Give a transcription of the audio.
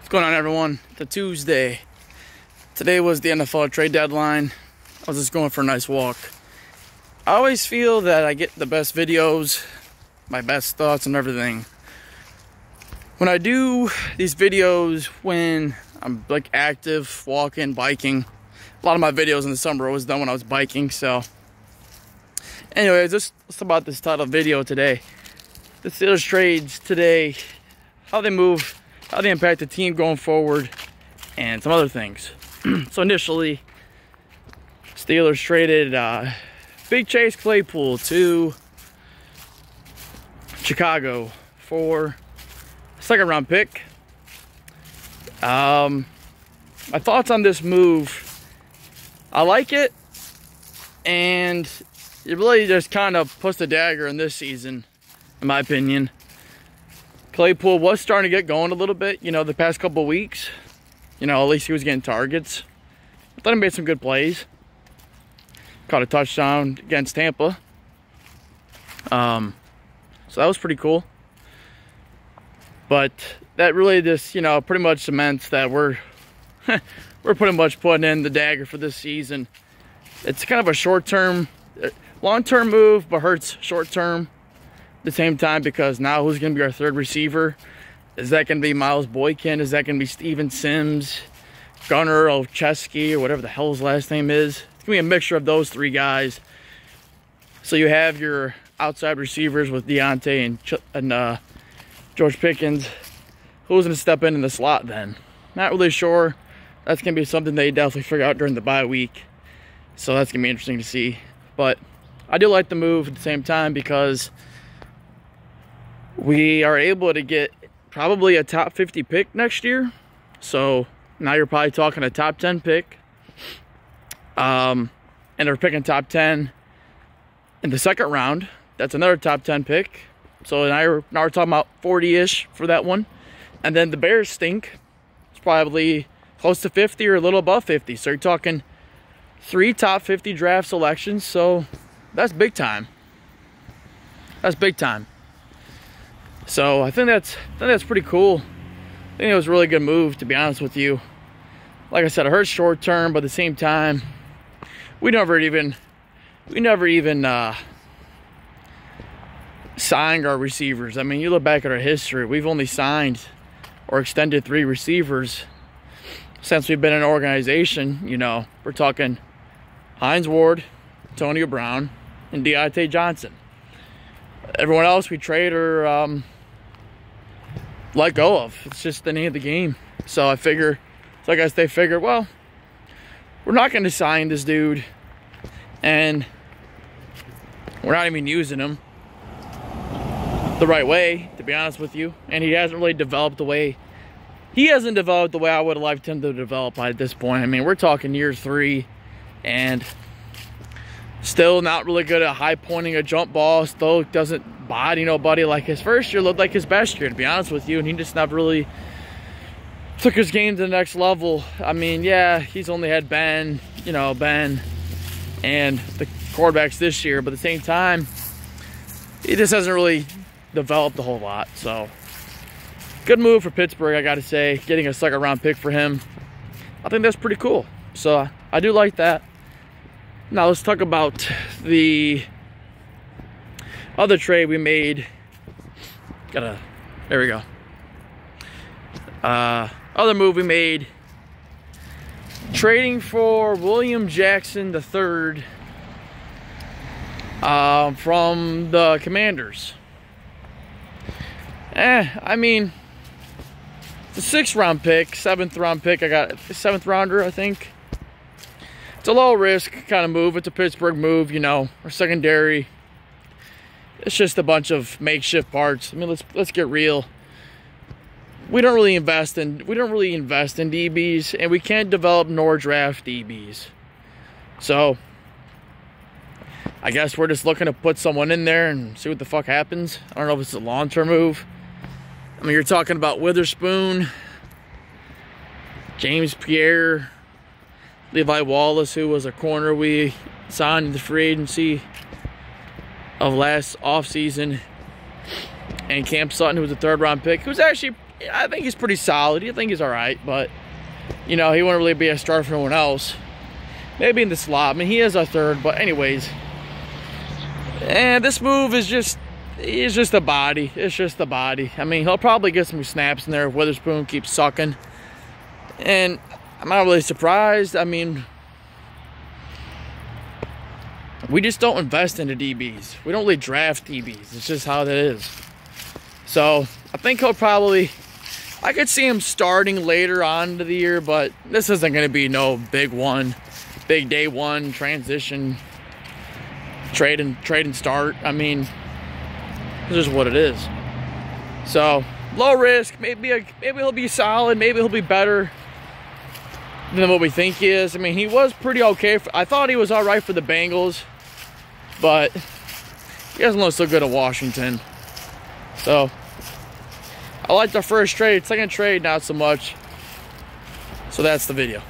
What's going on, everyone? It's a Tuesday. Today was the NFL trade deadline. I was just going for a nice walk. I always feel that I get the best videos, my best thoughts and everything when I do these videos when I'm like active, walking, biking. A lot of my videos in the summer was done when I was biking. So anyways, just about this title video today. The Steelers trades today, how they move, how they impact the team going forward, and some other things. So initially, Steelers traded Big Chase Claypool to Chicago for a second-round pick. My thoughts on this move: I like it, and it really just kind of puts the dagger in this season, in my opinion. Claypool was starting to get going a little bit, the past couple of weeks. At least he was getting targets. I thought he made some good plays. Caught a touchdown against Tampa. So that was pretty cool. But that really just, pretty much cements that we're pretty much putting in the dagger for this season. It's kind of a short-term, long-term move, but hurts short-term at the same time, because now who's going to be our third receiver? Is that going to be Miles Boykin? Is that going to be Steven Sims, Gunnar Olszewski, or whatever the hell his last name is? It's going to be a mixture of those three guys. So you have your outside receivers with Deontay and George Pickens. Who's going to step in the slot then? Not really sure. That's going to be something they definitely figure out during the bye week. So that's going to be interesting to see. But I do like the move at the same time, because we are able to get probably a top 50 pick next year. So now you're probably talking a top 10 pick. And they're picking top 10 in the second round. That's another top 10 pick. So now we're talking about 40-ish for that one. And then the Bears stink. It's probably close to 50 or a little above 50. So you're talking 3 top 50 draft selections. So that's big time. That's big time. So I think that's pretty cool. I think it was a really good move, to be honest with you. Like I said, it hurts short term, but at the same time, we never even signed our receivers. I mean, you look back at our history, we've only signed or extended 3 receivers since we've been an organization. We're talking Hines Ward, Antonio Brown, and Deontay Johnson. Everyone else we trade or let go of. It's just the name of the game. So I guess they figured, well, we're not going to sign this dude, and we're not even using him the right way, to be honest with you. And he hasn't really developed the way I would have liked him to develop at this point. I mean, we're talking year 3, and still not really good at high pointing a jump ball. Still doesn't body nobody. Like his first year looked like his best year, to be honest with you, and he just never really took his game to the next level. I mean, yeah, he's only had Ben and the quarterbacks this year, but at the same time, he just hasn't really developed a whole lot. So good move for Pittsburgh, I gotta say, getting a second round pick for him. I think that's pretty cool. So I do like that. Now let's talk about the other trade we made. There we go. Other move we made, trading for William Jackson III from the Commanders. I mean, it's a 6th round pick, 7th round pick. I got a 7th rounder, I think. It's a low risk kind of move. It's a Pittsburgh move, our secondary. It's just a bunch of makeshift parts. I mean, let's get real. We don't really invest in DBs, and we can't develop nor draft DBs. So I guess we're just looking to put someone in there and see what the fuck happens. I don't know if it's a long-term move. I mean, you're talking about Witherspoon, James Pierre, Levi Wallace, who was a corner we signed in the free agency of last offseason, and Cam Sutton, who was a 3rd round pick, who's actually I think he's pretty solid. I think he's all right, but, you know, he wouldn't really be a starter for anyone else. Maybe in the slot. I mean, he is a third, but anyways. And this move is just, it's just the body. It's just the body. I mean, he'll probably get some snaps in there if Witherspoon keeps sucking. And I'm not really surprised. I mean, we just don't invest into DBs. We don't really draft DBs. It's just how it is. So, I think he'll probably, I could see him starting later on into the year, but this isn't going to be no big one. Big day one, transition, trade and start. I mean, this is what it is. So, low risk. Maybe he'll be solid. Maybe he'll be better than what we think he is. I mean, he was pretty okay. I thought he was all right for the Bengals, but he doesn't look so good at Washington. So, I like the first trade. Second trade, not so much. So that's the video.